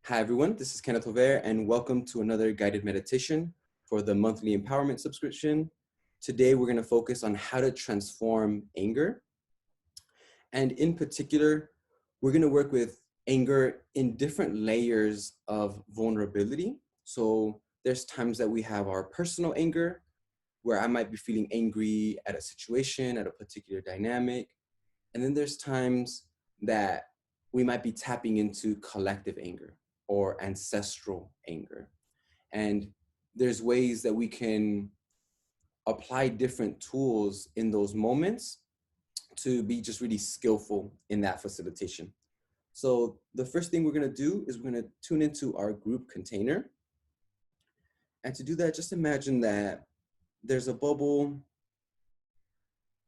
Hi, everyone. This is Kenneth Hover, and welcome to another guided meditation for the monthly empowerment subscription. Today, we're going to focus on how to transform anger. And in particular, we're going to work with anger in different layers of vulnerability. So there's times that we have our personal anger, where I might be feeling angry at a situation, at a particular dynamic. And then there's times that we might be tapping into collective anger or ancestral anger. And there's ways that we can apply different tools in those moments to be just really skillful in that facilitation. So the first thing we're going to do is we're going to tune into our group container. And to do that, just imagine that there's a bubble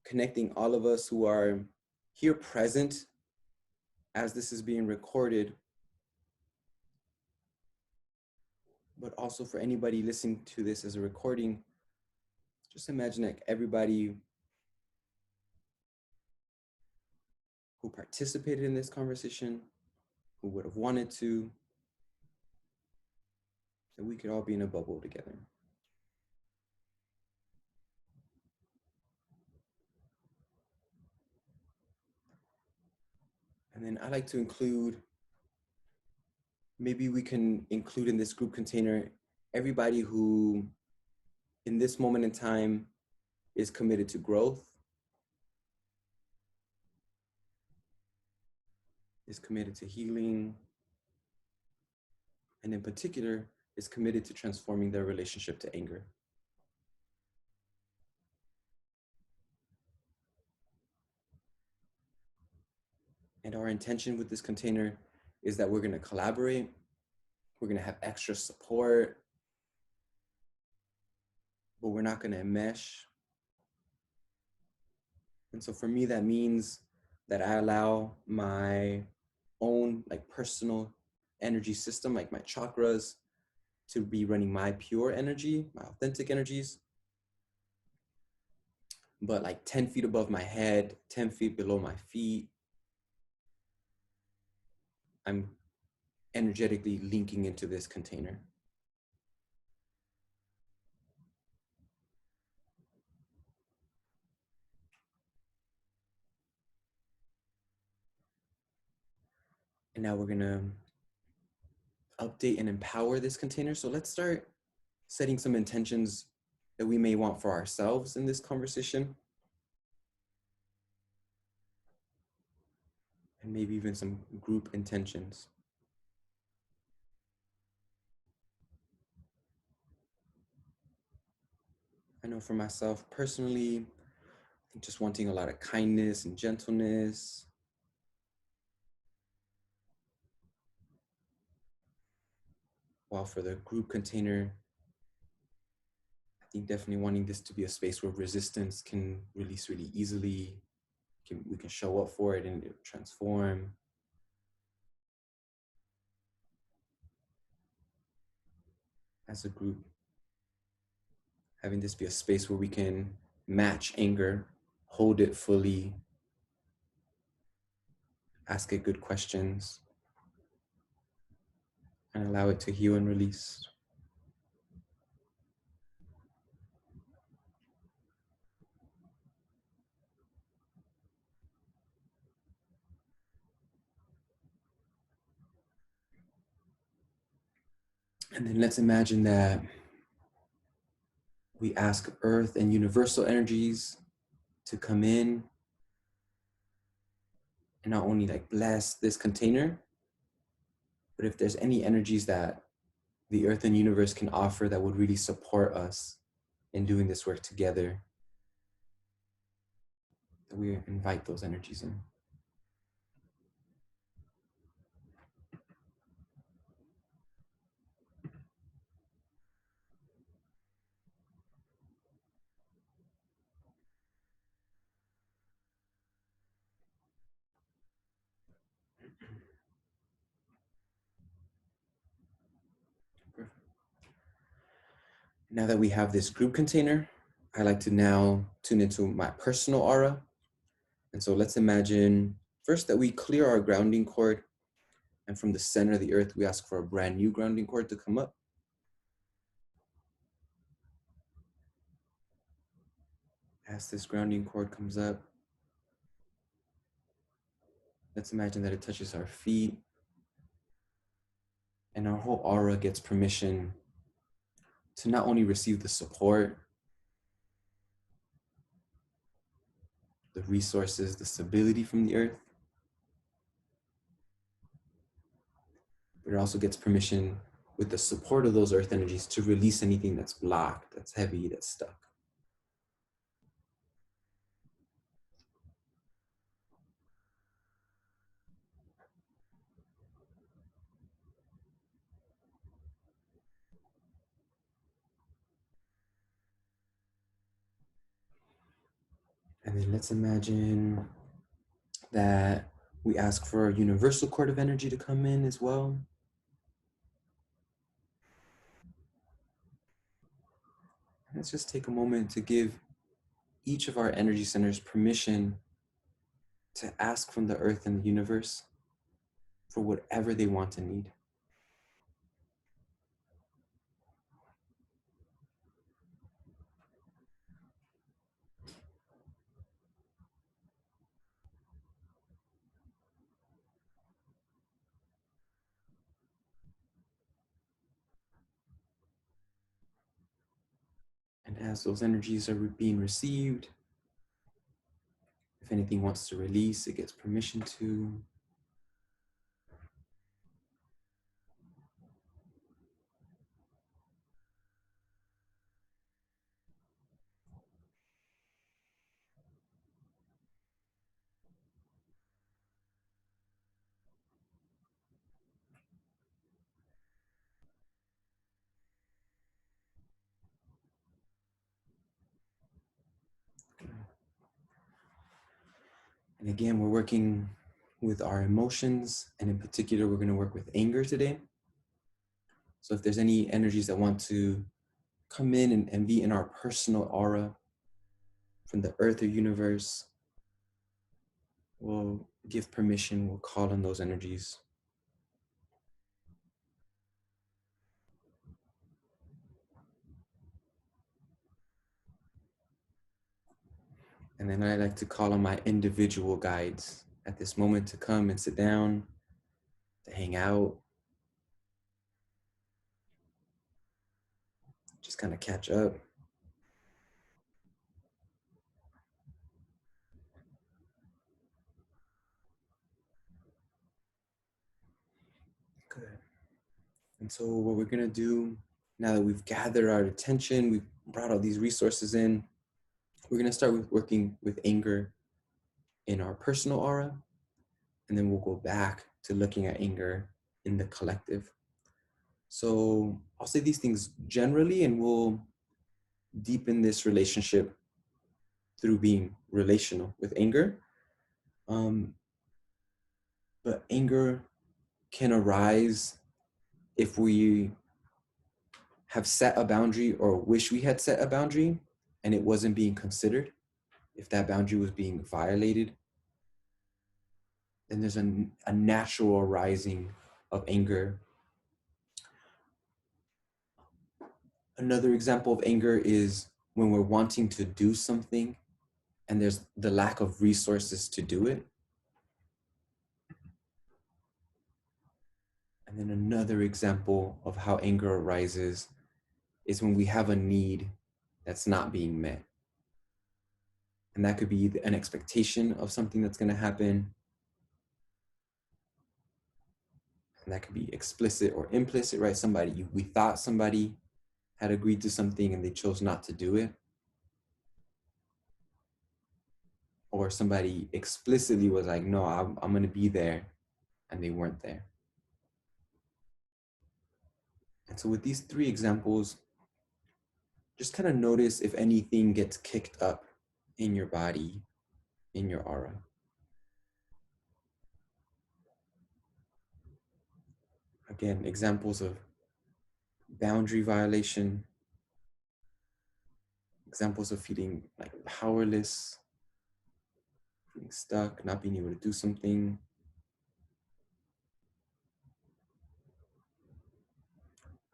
connecting all of us who are here present as this is being recorded, but also for anybody listening to this as a recording, just imagine like everybody who participated in this conversation, who would have wanted to, that we could all be in a bubble together. And then I like to include, maybe we can include in this group container everybody who in this moment in time is committed to growth, is committed to healing, and in particular is committed to transforming their relationship to anger. And our intention with this container is that we're going to collaborate, we're going to have extra support, but we're not going to enmesh. And so for me, that means that I allow my own like personal energy system, like my chakras, to be running my pure energy, my authentic energies. But like 10 feet above my head, 10 feet below my feet, I'm energetically linking into this container. And now we're gonna update and empower this container. So let's start setting some intentions that we may want for ourselves in this conversation. And maybe even some group intentions. I know for myself personally, I'm just wanting a lot of kindness and gentleness. While for the group container, I think definitely wanting this to be a space where resistance can release really easily. We can show up for it and it transform. As a group, having this be a space where we can match anger, hold it fully, ask it good questions, and allow it to heal and release. And then let's imagine that we ask earth and universal energies to come in and not only like bless this container, but if there's any energies that the earth and universe can offer that would really support us in doing this work together, that we invite those energies in. Now that we have this group container, I like to now tune into my personal aura. And so let's imagine first that we clear our grounding cord And from the center of the earth, we ask for a brand new grounding cord to come up. As this grounding cord comes up, let's imagine that it touches our feet, and our whole aura gets permission to not only receive the support, the resources, the stability from the earth, but it also gets permission with the support of those earth energies to release anything that's blocked, that's heavy, that's stuck. And then let's imagine that we ask for a universal cord of energy to come in as well. Let's just take a moment to give each of our energy centers permission to ask from the earth and the universe for whatever they want and need. And as those energies are being received, if anything wants to release, it gets permission to. And again, we're working with our emotions, and in particular, we're going to work with anger today. So if there's any energies that want to come in and be in our personal aura from the earth or universe, we'll give permission, we'll call on those energies. And then I like to call on my individual guides at this moment to come and sit down, to hang out, just kind of catch up. Good. And so what we're gonna do now that we've gathered our attention, we've brought all these resources in, we're gonna start with working with anger in our personal aura, and then we'll go back to looking at anger in the collective. So I'll say these things generally, and we'll deepen this relationship through being relational with anger. But anger can arise if we have set a boundary or wish we had set a boundary and it wasn't being considered. If that boundary was being violated, then there's a natural arising of anger. Another example of anger is when we're wanting to do something and there's the lack of resources to do it. And then another example of how anger arises is when we have a need that's not being met. And that could be an expectation of something that's going to happen. And that could be explicit or implicit, right? We thought somebody had agreed to something and they chose not to do it. Or somebody explicitly was like, no, I'm going to be there, and they weren't there. And so with these three examples, just kind of notice if anything gets kicked up in your body, in your aura. Again, examples of boundary violation, examples of feeling like powerless, feeling stuck, not being able to do something.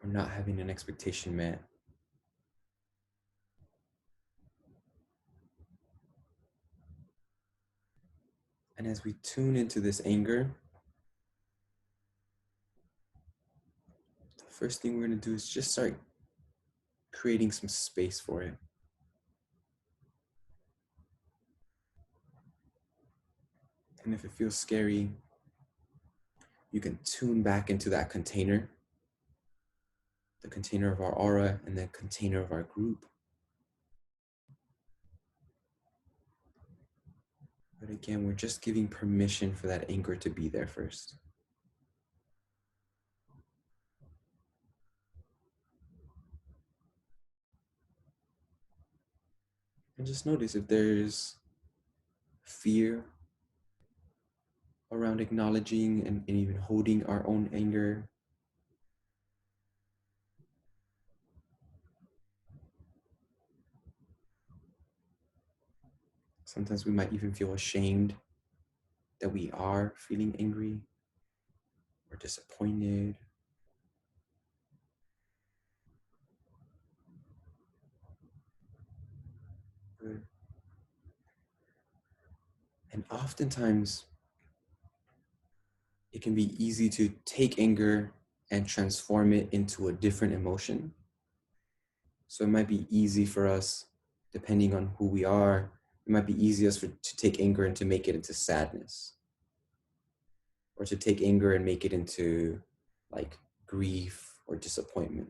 or not having an expectation met. And as we tune into this anger, the first thing we're going to do is just start creating some space for it. And if it feels scary, you can tune back into that container, the container of our aura and the container of our group. But again, we're just giving permission for that anger to be there first. And just notice if there's fear around acknowledging and even holding our own anger. Sometimes we might even feel ashamed that we are feeling angry or disappointed. Good. And oftentimes, it can be easy to take anger and transform it into a different emotion. So it might be easy for us, depending on who we are, it might be easiest to take anger and to make it into sadness, or to take anger and make it into like grief or disappointment.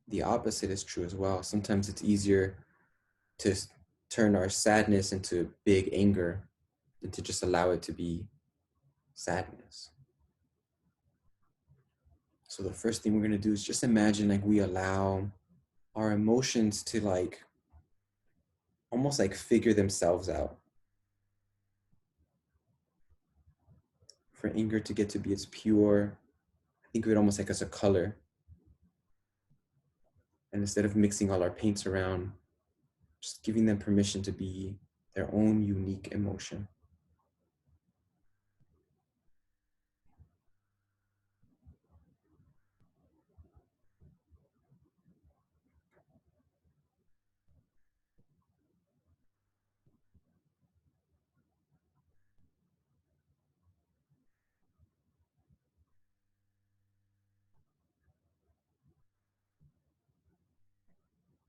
The opposite is true as well. Sometimes it's easier to turn our sadness into big anger than to just allow it to be sadness. So the first thing we're going to do is just imagine like we allow our emotions to like almost like figure themselves out. For anger to get to be as pure, I think of it almost like as a color. And instead of mixing all our paints around, just giving them permission to be their own unique emotion.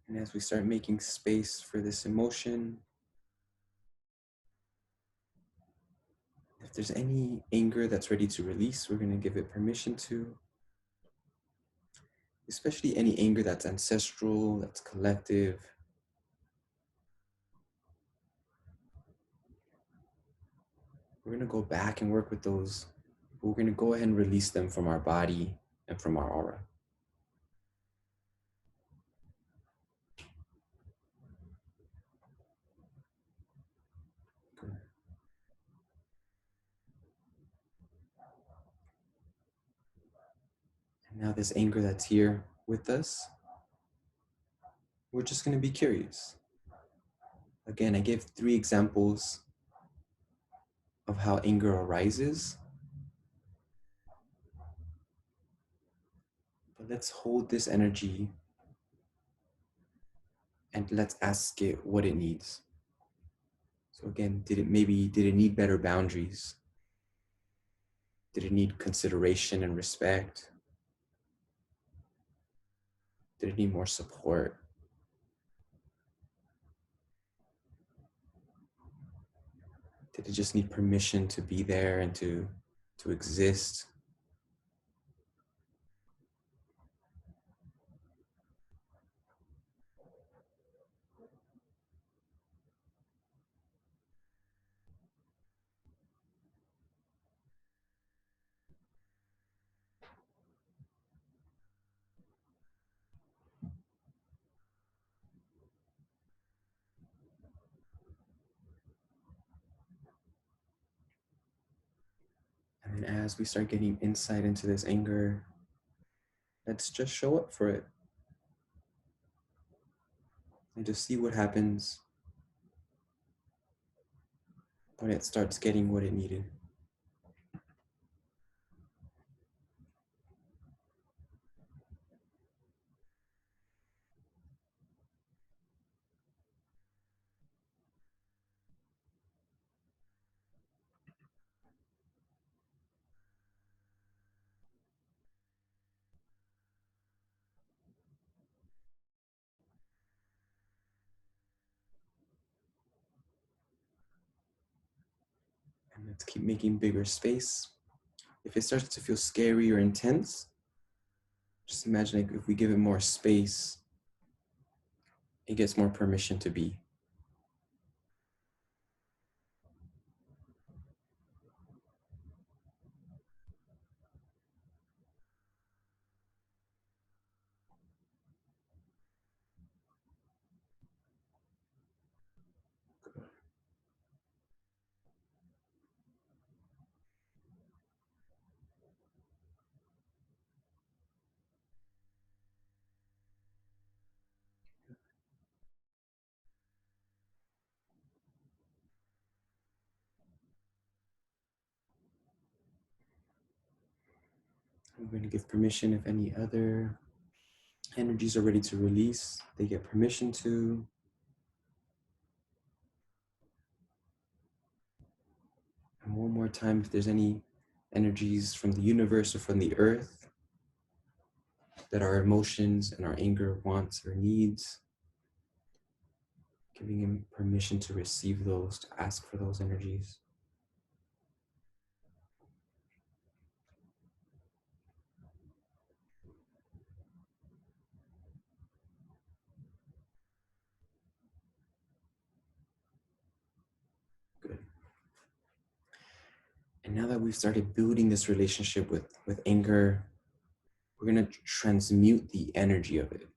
And as we start making space for this emotion, if there's any anger that's ready to release, we're going to give it permission to. Especially any anger that's ancestral, that's collective. We're going to go back and work with those. We're going to go ahead and release them from our body and from our aura. Good. And now this anger that's here with us, we're just going to be curious. Again, I gave 3 examples of how anger arises. But let's hold this energy and let's ask it what it needs. So again, did it need better boundaries? Did it need consideration and respect? Did it need more support? Did it just need permission to be there and to exist? And then as we start getting insight into this anger, let's just show up for it. And just see what happens when it starts getting what it needed. Let's keep making bigger space. If it starts to feel scary or intense, just imagine like if we give it more space, it gets more permission to be. I'm going to give permission if any other energies are ready to release, they get permission to. And one more time, if there's any energies from the universe or from the earth that our emotions and our anger wants or needs, giving him permission to receive those, to ask for those energies. Good. And now that we've started building this relationship with anger, we're going to transmute the energy of it.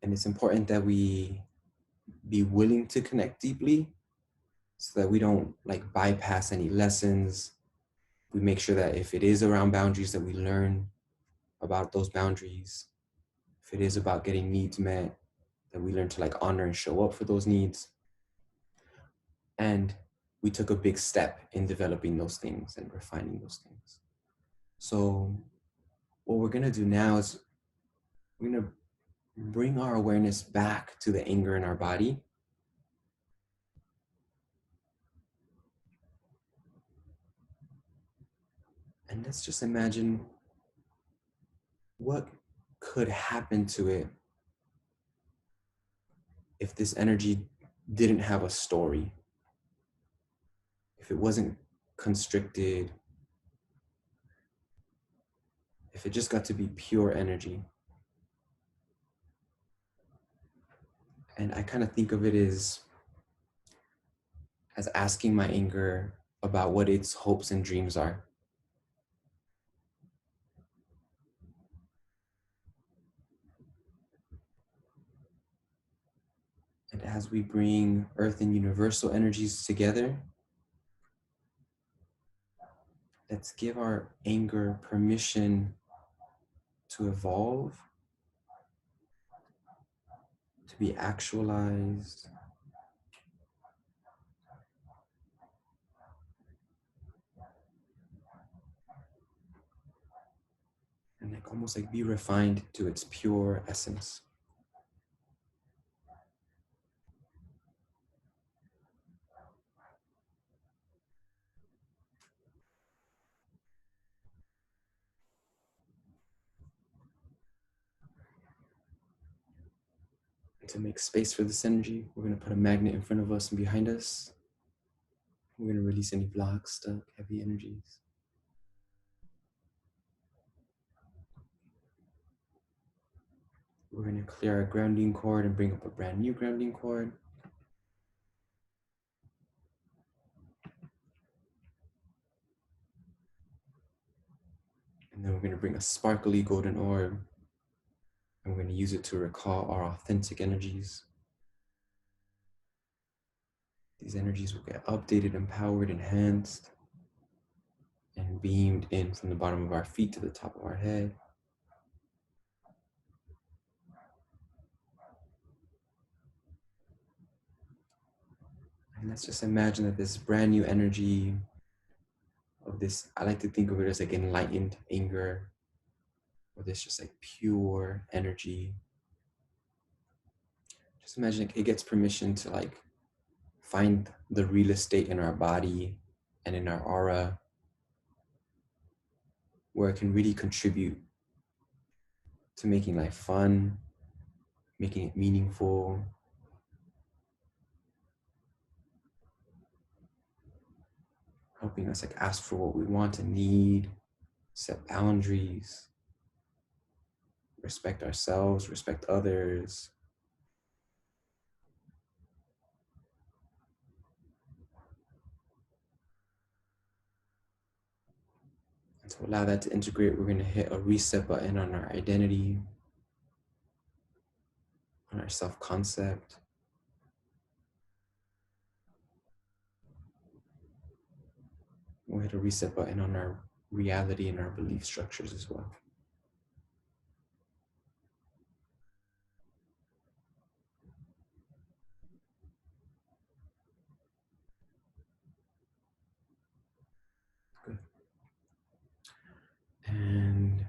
And it's important that we be willing to connect deeply so that we don't like bypass any lessons. We make sure that if it is around boundaries, that we learn about those boundaries. If it is about getting needs met, that we learn to like honor and show up for those needs. And we took a big step in developing those things and refining those things. So what we're gonna do now is we're gonna bring our awareness back to the anger in our body. And let's just imagine what could happen to it if this energy didn't have a story, if it wasn't constricted, if it just got to be pure energy. And I kind of think of it as asking my anger about what its hopes and dreams are. And as we bring earth and universal energies together, let's give our anger permission to evolve, to be actualized, and like almost like be refined to its pure essence. And to make space for this energy, we're going to put a magnet in front of us and behind us. We're going to release any blocks, stuck, heavy energies. We're going to clear our grounding cord and bring up a brand new grounding cord. And then we're going to bring a sparkly golden orb. And we're going to use it to recall our authentic energies. These energies will get updated, empowered, enhanced, and beamed in from the bottom of our feet to the top of our head. And let's just imagine that this brand new energy of this, I like to think of it as like enlightened anger, or this just like pure energy. Just imagine it gets permission to like find the real estate in our body and in our aura where it can really contribute to making life fun, making it meaningful, helping us like ask for what we want and need, set boundaries, respect ourselves, respect others. And to allow that to integrate, we're going to hit a reset button on our identity, on our self-concept. We'll hit a reset button on our reality and our belief structures as well. Good. And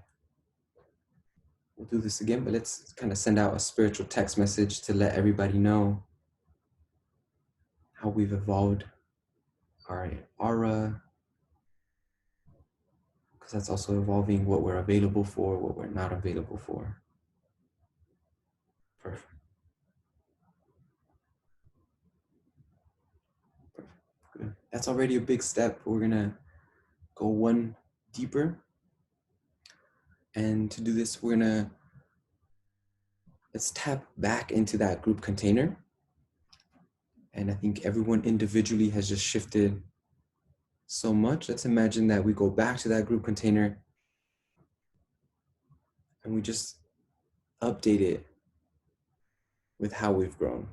we'll do this again, but let's kind of send out a spiritual text message to let everybody know how we've evolved our aura, because that's also evolving what we're available for, what we're not available for. Perfect. Perfect. Good. That's already a big step. We're gonna go one deeper. And to do this, let's tap back into that group container. And I think everyone individually has just shifted so much. Let's imagine that we go back to that group container and we just update it with how we've grown.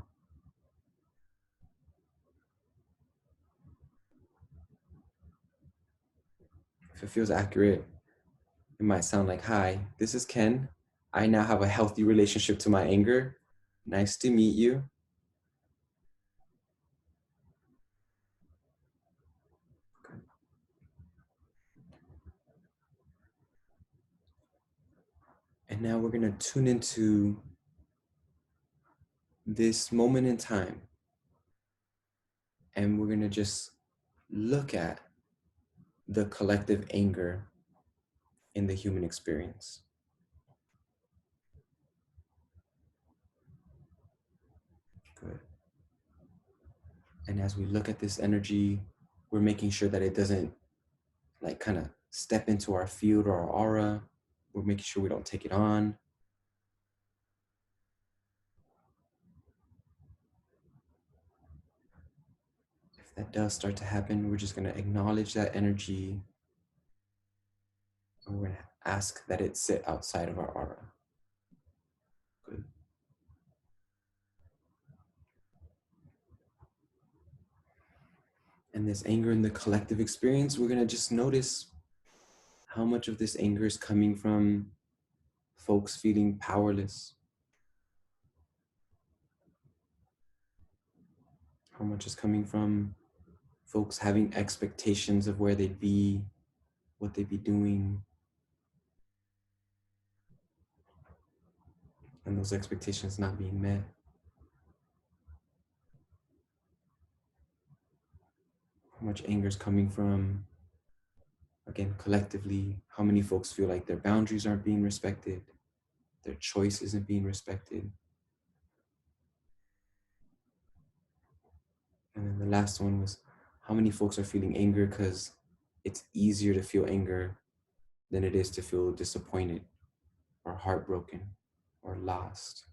If it feels accurate, it might sound like, "Hi, this is Ken. I now have a healthy relationship to my anger. Nice to meet you." And now we're going to tune into this moment in time. And we're going to just look at the collective anger in the human experience. Good. And as we look at this energy, we're making sure that it doesn't like kind of step into our field or our aura. We're making sure we don't take it on. If that does start to happen, we're just going to acknowledge that energy, and we're going to ask that it sit outside of our aura. Good. And this anger in the collective experience, we're going to just notice how much of this anger is coming from folks feeling powerless. How much is coming from folks having expectations of where they'd be, what they'd be doing, and those expectations not being met. How much anger is coming from, again, collectively, how many folks feel like their boundaries aren't being respected, their choice isn't being respected. And then the last one was how many folks are feeling anger because it's easier to feel anger than it is to feel disappointed or heartbroken or lost.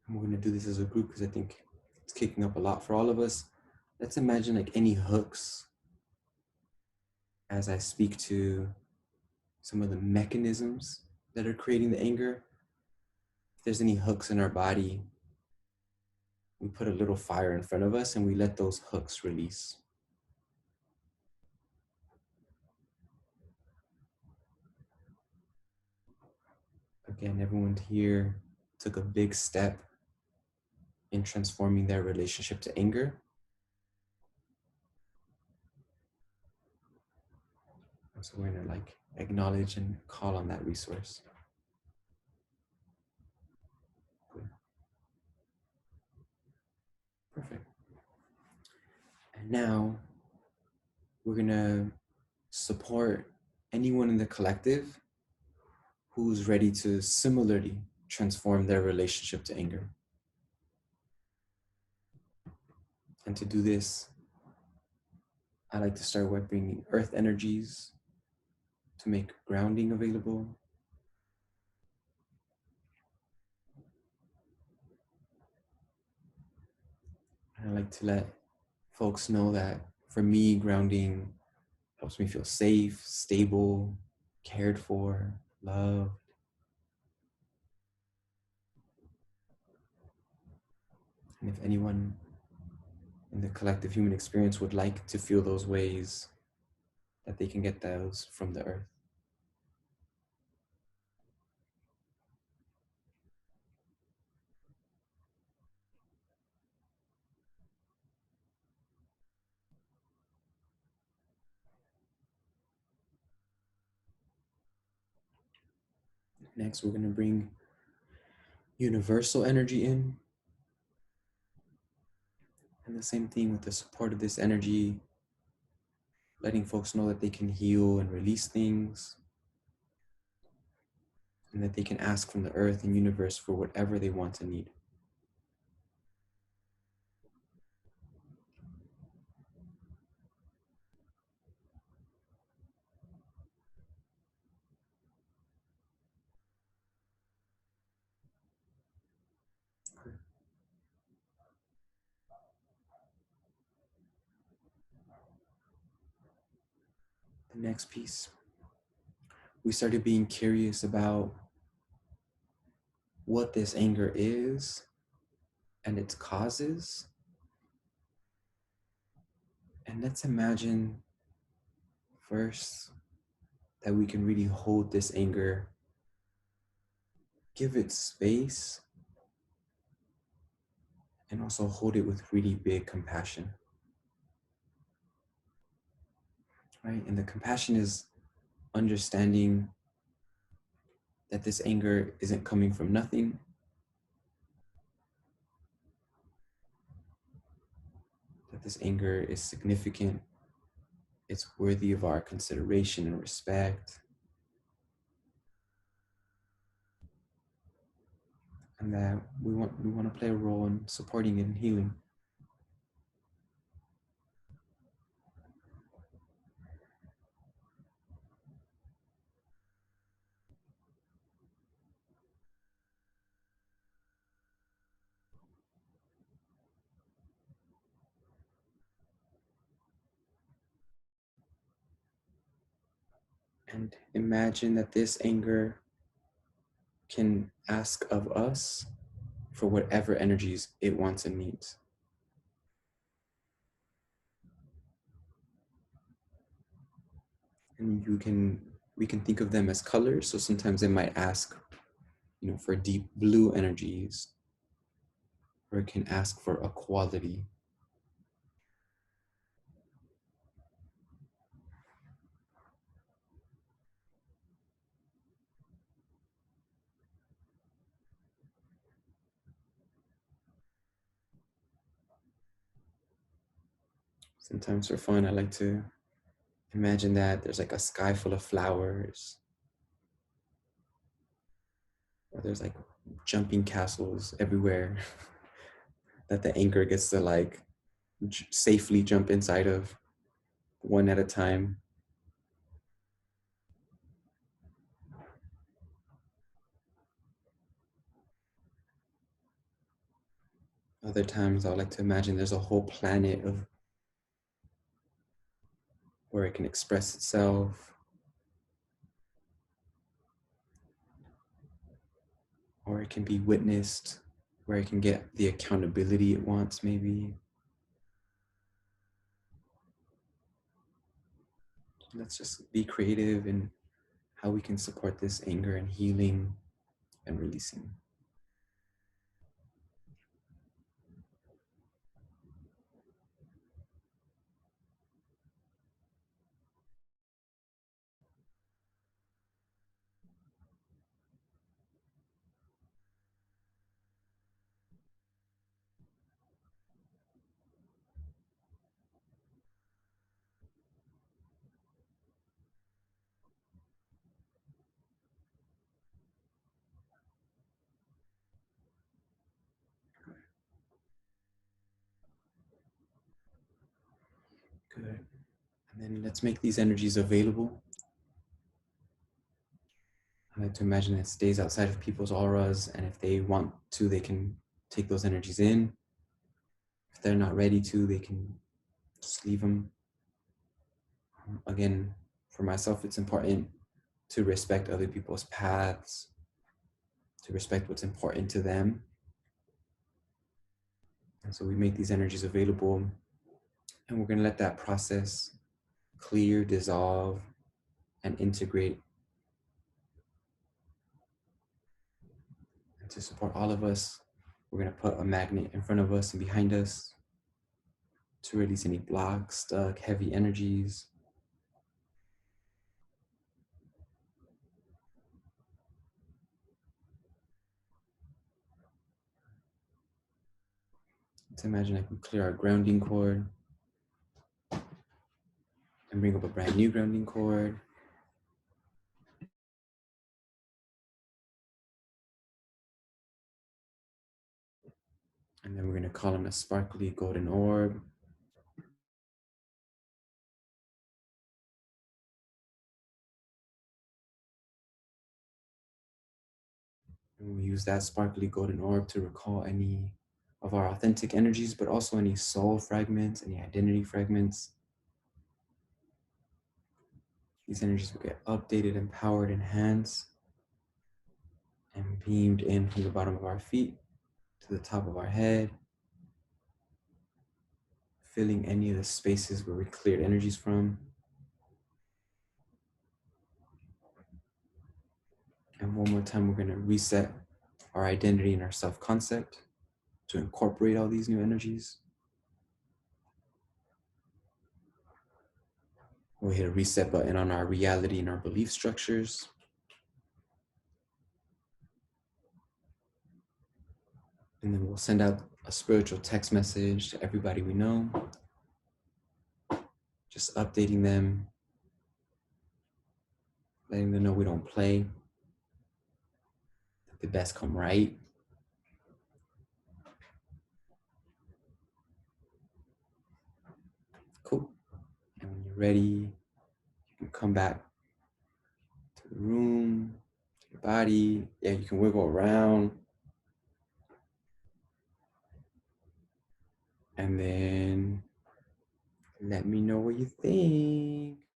And we're going to do this as a group because I think it's kicking up a lot for all of us. Let's imagine like any hooks as I speak to some of the mechanisms that are creating the anger. If there's any hooks in our body, we put a little fire in front of us and we let those hooks release. Again, everyone here took a big step in transforming their relationship to anger. And so we're gonna like acknowledge and call on that resource. Good. Perfect. And now we're gonna support anyone in the collective who's ready to similarly transform their relationship to anger. And to do this, I like to start by bringing earth energies to make grounding available. And I like to let folks know that for me, grounding helps me feel safe, stable, cared for, loved. And if anyone in the collective human experience would like to feel those ways, that they can get those from the earth. Next, we're going to bring universal energy in. And the same thing with the support of this energy, letting folks know that they can heal and release things, and that they can ask from the earth and universe for whatever they want and need. The next piece, we started being curious about what this anger is and its causes. And let's imagine first that we can really hold this anger, give it space, and also hold it with really big compassion. Right? And the compassion is understanding that this anger isn't coming from nothing, that this anger is significant, it's worthy of our consideration and respect, and that we want to play a role in supporting it and healing. And imagine that this anger can ask of us for whatever energies it wants and needs. And we can think of them as colors. So sometimes it might ask, for deep blue energies, or it can ask for a quality. Sometimes for fun, I like to imagine that there's like a sky full of flowers, or there's like jumping castles everywhere that the anchor gets to like safely jump inside of one at a time. Other times I would like to imagine there's a whole planet of where it can express itself, or it can be witnessed, where it can get the accountability it wants, maybe. Let's just be creative in how we can support this anger and healing and releasing. And then let's make these energies available. I like to imagine it stays outside of people's auras, and if they want to, they can take those energies in. If they're not ready to, they can just leave them. Again, for myself, it's important to respect other people's paths, to respect what's important to them. And so we make these energies available, and we're going to let that process clear, dissolve, and integrate. And to support all of us, we're going to put a magnet in front of us and behind us to release any blocks, stuck, heavy energies. Let's imagine like we clear our grounding cord and bring up a brand new grounding cord. And then we're going to call in a sparkly golden orb. And we'll use that sparkly golden orb to recall any of our authentic energies, but also any soul fragments, any identity fragments. These energies will get updated, empowered, enhanced, and beamed in from the bottom of our feet to the top of our head, filling any of the spaces where we cleared energies from. And one more time, we're going to reset our identity and our self-concept to incorporate all these new energies. We'll hit a reset button on our reality and our belief structures. And then we'll send out a spiritual text message to everybody we know, just updating them, letting them know we don't play, that the best come right. Cool. And when you're ready, you can come back to the room, to your body. Yeah, you can wiggle around. And then let me know what you think.